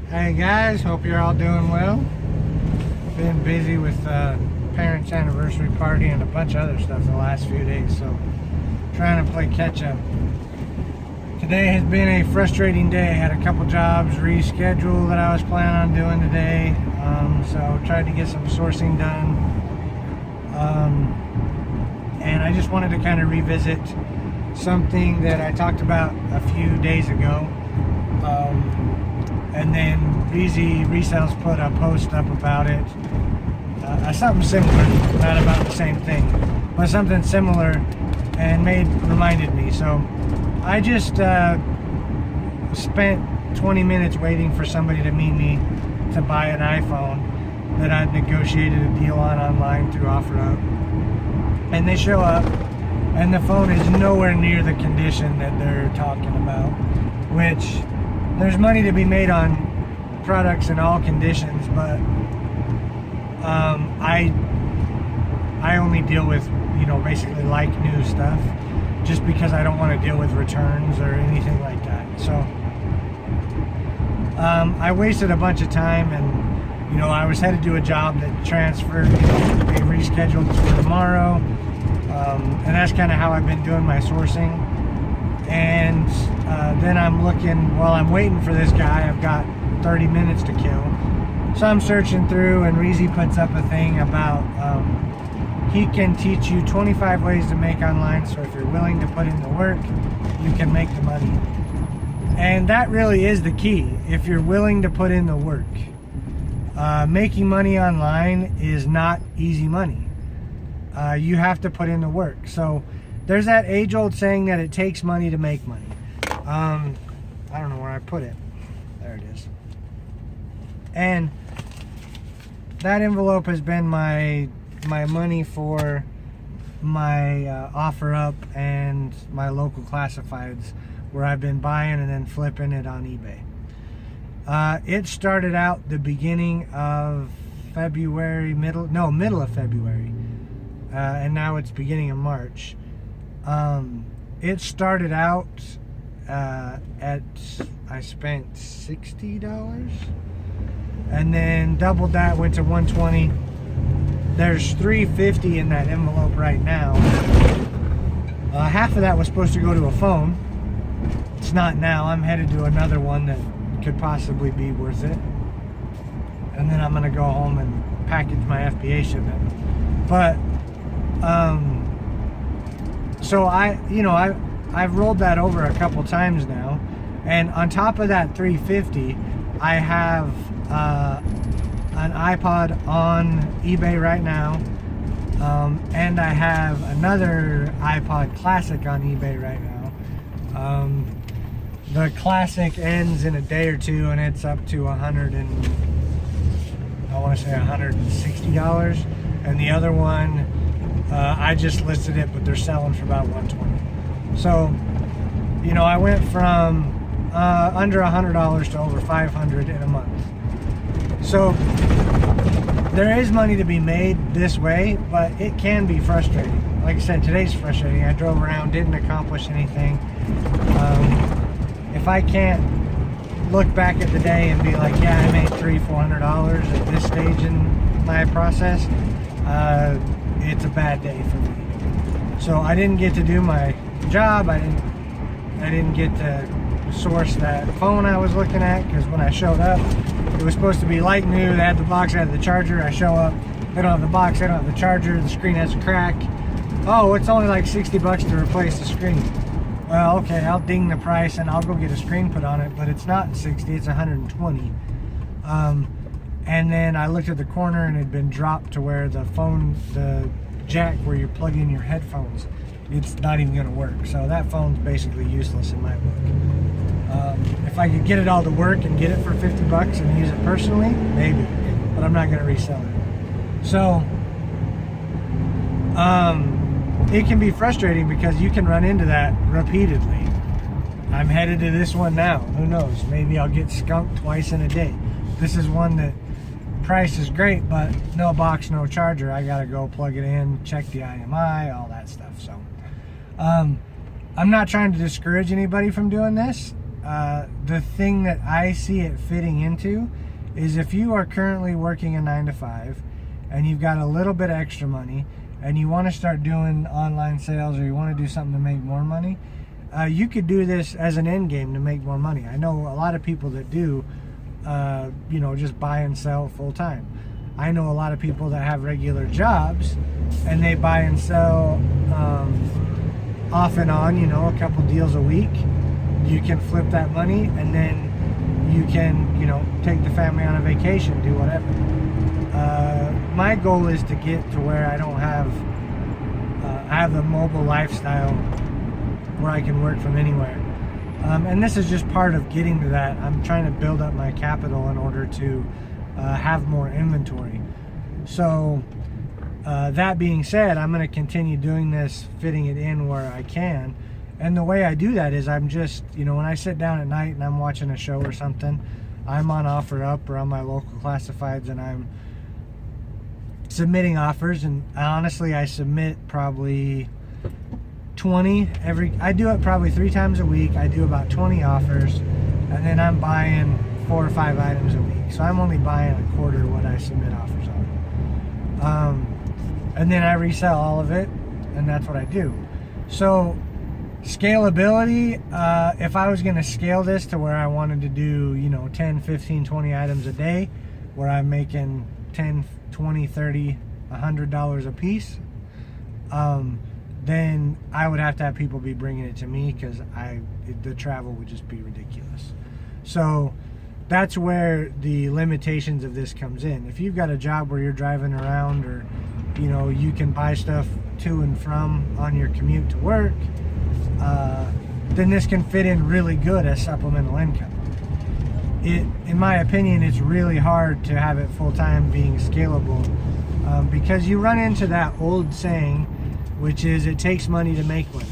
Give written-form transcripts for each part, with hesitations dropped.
Hey guys, hope you're all doing well. Been busy with parents' anniversary party and a bunch of other stuff the last few days, so trying to play catch up. Today has been a frustrating day. I had a couple jobs rescheduled that I was planning on doing today, so tried to get some sourcing done. And I just wanted to kind of revisit something that I talked about a few days ago. And then Easy Resells put a post up about it. Something similar, not about the same thing, but something similar, and reminded me. So I just spent 20 minutes waiting for somebody to meet me to buy an iPhone that I'd negotiated a deal on online through OfferUp. And they show up, and the phone is nowhere near the condition that they're talking about, which there's money to be made on products in all conditions, but I only deal with, basically like new stuff, just because I don't want to deal with returns or anything like that. So I wasted a bunch of time, and I was headed to a job that transferred, they rescheduled for tomorrow, and that's kind of how I've been doing my sourcing. And then I'm looking, while I'm waiting for this guy, I've got 30 minutes to kill. So I'm searching through, and Reezy puts up a thing about he can teach you 25 ways to make online, so if you're willing to put in the work, you can make the money. And that really is the key, if you're willing to put in the work. Making money online is not easy money. You have to put in the work. So there's that age-old saying that it takes money to make money. I don't know where I put it. There it is. And that envelope has been my money for my OfferUp and my local classifieds, where I've been buying and then flipping it on eBay. It started out the beginning of February, middle of February, and now it's beginning of March. It started out I spent $60, and then doubled that, went to $120. There's $350 in that envelope right now. Half of that was supposed to go to a phone. It's not now. I'm headed to another one that could possibly be worth it, and then I'm gonna go home and package my FBA shipment. But so I've rolled that over a couple times now, and on top of that $350, I have an iPod on eBay right now, and I have another iPod Classic on eBay right now. The Classic ends in a day or two, and it's up to $160, and the other one, I just listed it, but they're selling for about $120. So, I went from under $100 to over $500 in a month. So there is money to be made this way, but it can be frustrating. Like I said, today's frustrating. I drove around, didn't accomplish anything. If I can't look back at the day and be like, yeah, I made $300-400 at this stage in my process, it's a bad day for me. So I didn't get to do my job. I didn't get to source that phone I was looking at, because when I showed up, it was supposed to be like new. They had the box, they had the charger. I show up, they don't have the box, they don't have the charger, the screen has a crack. Oh, it's only like $60 to replace the screen. Well, okay, I'll ding the price and I'll go get a screen put on it, but it's not 60, it's 120. And then I looked at the corner, and it had been dropped to where the jack where you plug in your headphones, it's not even going to work. So that phone's basically useless in my book. If I could get it all to work and get it for $50 and use it personally, maybe, but I'm not going to resell it. So it can be frustrating, because you can run into that repeatedly. I'm headed to this one now. Who knows? Maybe I'll get skunked twice in a day. This is one that price is great, but no box, no charger. I gotta go plug it in, check the IMI, all that stuff. So I'm not trying to discourage anybody from doing this. the thing that I see it fitting into is if you are currently working a 9 to 5 and you've got a little bit of extra money and you want to start doing online sales, or you want to do something to make more money, you could do this as an end game to make more money. I know a lot of people that do, just buy and sell full time. I know a lot of people that have regular jobs and they buy and sell off and on, a couple deals a week. You can flip that money and then you can, take the family on a vacation, do whatever. My goal is to get to where I don't have, I have the mobile lifestyle where I can work from anywhere. And this is just part of getting to that. I'm trying to build up my capital in order to have more inventory. So that being said, I'm going to continue doing this, fitting it in where I can. And the way I do that is I'm just, when I sit down at night and I'm watching a show or something, I'm on OfferUp or on my local classifieds and I'm submitting offers. And honestly, I submit probably 20 I do it probably 3 times a week. I do about 20 offers, and then I'm buying 4 or 5 items a week. So I'm only buying a quarter of what I submit offers on. And then I resell all of it, and that's what I do. So scalability, if I was going to scale this to where I wanted to do, 10, 15, 20 items a day, where I'm making 10, 20, 30, $100 a piece, then I would have to have people be bringing it to me, because the travel would just be ridiculous. So that's where the limitations of this comes in. If you've got a job where you're driving around, or you can buy stuff to and from on your commute to work, then this can fit in really good as supplemental income. In my opinion, it's really hard to have it full-time being scalable, because you run into that old saying, which is it takes money to make money,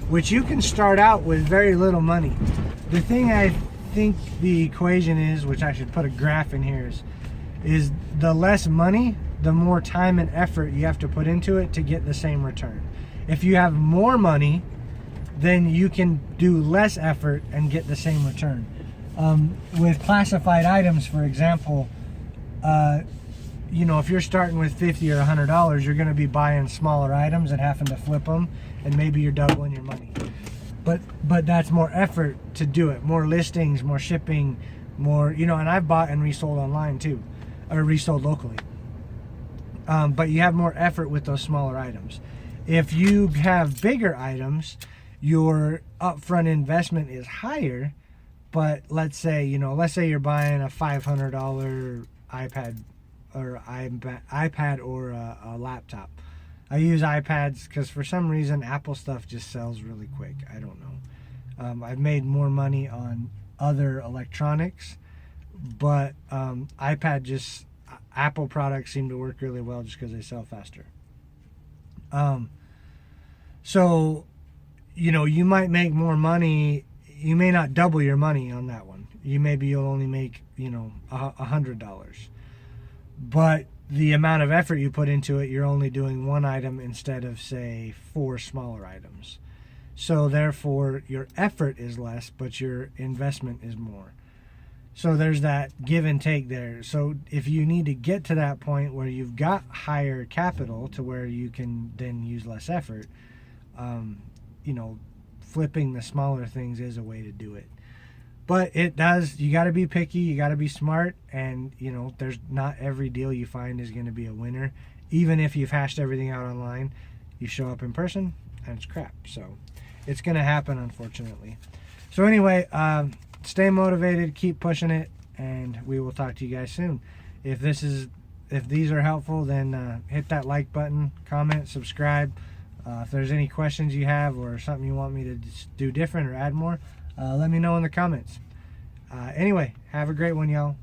which you can start out with very little money. The thing I think the equation is, which I should put a graph in here, is the less money, the more time and effort you have to put into it to get the same return. If you have more money, then you can do less effort and get the same return. With classified items, for example, if you're starting with $50 or $100, you're going to be buying smaller items and having to flip them, and maybe you're doubling your money. But that's more effort to do it. More listings, more shipping, more, and I've bought and resold online too, or resold locally. But you have more effort with those smaller items. If you have bigger items, your upfront investment is higher, but let's say you're buying a $500 iPad or a laptop. I use iPads because for some reason Apple stuff just sells really quick. I don't know. I've made more money on other electronics, but Apple products seem to work really well just because they sell faster. So you might make more money. You may not double your money on that one. You'll only make $100. But the amount of effort you put into it, you're only doing one item instead of, say, 4 smaller items. So therefore, your effort is less, but your investment is more. So there's that give and take there. So if you need to get to that point where you've got higher capital to where you can then use less effort, flipping the smaller things is a way to do it. But you got to be picky, you got to be smart, and there's not every deal you find is going to be a winner. Even if you've hashed everything out online, you show up in person and it's crap. So it's going to happen, unfortunately. So anyway, stay motivated, keep pushing it, and we will talk to you guys soon. If these are helpful, then hit that like button, comment, subscribe. If there's any questions you have or something you want me to do different or add more, let me know in the comments. Anyway, have a great one, y'all.